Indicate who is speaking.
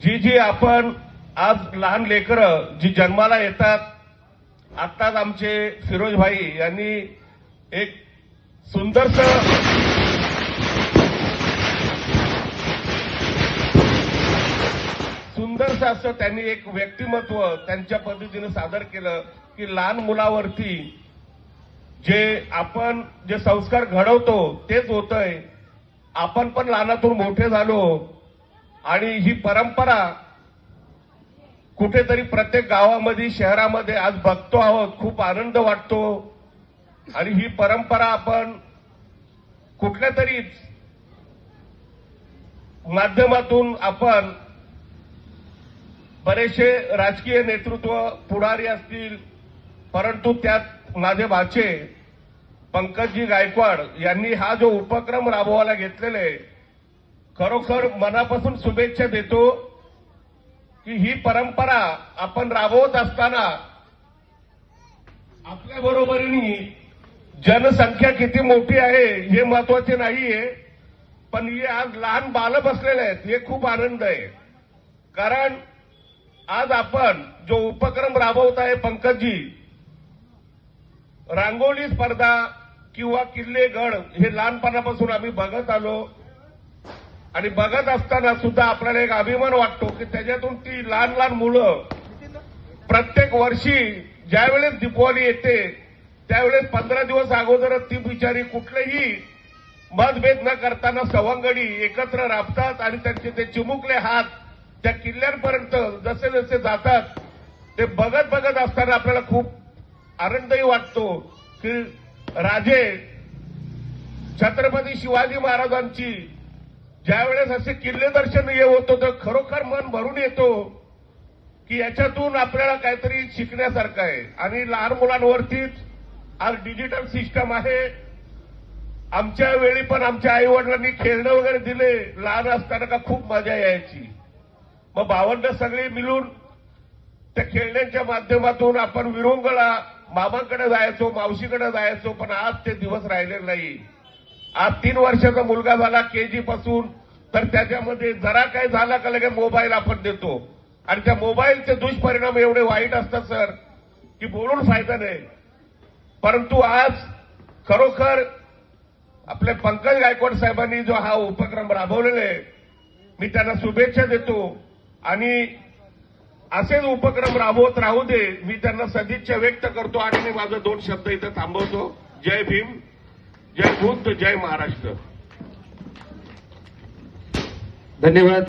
Speaker 1: जी आपण आज लहान लेकरं जी जन्माला येतात, आत्ताच आमचे फिरोज भाई यांनी एक सुंदरसं असं त्यांनी एक व्यक्तिमत्व त्यांच्या पद्धतीने सादर केलं की लहान मुलावरती आपण जे संस्कार घडवतो तेच होतंय. आपण पण लहानातून मोठे झालो आणि ही परंपरा कुठेतरी प्रत्येक गावामध्ये शहरामध्ये आज बघतो आहोत. खूप आनंद वाटतो आणि ही परंपरा आपण कुठल्या तरी माध्यमातून आपण बरेचसे राजकीय नेतृत्व पुढारी असतील, परंतु त्यात माझे भाचे पंकजी गायकवाड यांनी हा जो उपक्रम राबवायला घेतलेला आहे, खरोखर मनापासून शुभेच्छा देतो की ही परंपरा आपण राबवत असताना आपल्या बरोबरीने जनसंख्या किती मोठी आहे हे महत्वाचे नाहीये, पण हे आज लहान बालं बसलेले आहेत हे खूप आनंद आहे. कारण आज आपण जो उपक्रम राबवत आहे पंकजी, रांगोळी स्पर्धा किंवा किल्ले गड हे लहानपणापासून आम्ही बघत आलो आणि बघत असताना सुद्धा आपल्याला एक अभिमान वाटतो की त्याच्यातून ती लहान लहान मुलं प्रत्येक वर्षी ज्यावेळेस दीपावली येते त्यावेळेस 15 दिवस अगोदरच ती बिचारी कुठलेही मतभेद न करताना सवंगडी एकत्र राबतात आणि त्यांचे ते चिमुकले हात त्या किल्ल्यांपर्यंत जसे जसे जातात ते बघत असताना आपल्याला खूप आनंदही वाटतो की राजे छत्रपती शिवाजी महाराजांची ज्यावेळेस असे किल्ले दर्शन हे होतो तर खरोखर मन भरून येतो की याच्यातून आपल्याला काहीतरी शिकण्यासारखं आहे. आणि लहान मुलांवरतीच आज डिजिटल सिस्टम आहे. आमच्या वेळी पण आमच्या आई वडिलांनी खेळणं वगैरे दिले लहान असताना का खूप मजा यायची. मग भावंड सगळे मिळून त्या खेळण्यांच्या माध्यमातून आपण विरंगुळा मामांकडे जायचो, मावशीकडे जायचो. पण आज ते दिवस राहिलेले नाही. आज 3 वर्षाचा मुलगा झाला केजी पासून तर त्याच्यामध्ये जरा काय झाला का लगे मोबाईल आपण देतो आणि त्या मोबाईलचे दुष्परिणाम एवढे वाईट असतात सर की बोलून फायदा नाही. परंतु आज खरोखर आपले पंकज गायकवाड साहेबांनी जो हा उपक्रम राबवलेला आहे मी त्यांना शुभेच्छा देतो आणि असेच उपक्रम राबवत राहू दे मी त्यांना सदिच्छा व्यक्त करतो आणि मी माझे 2 शब्द इथं थांबवतो. जय भीम, जय बुद्ध, जय महाराष्ट्र.
Speaker 2: धन्यवाद.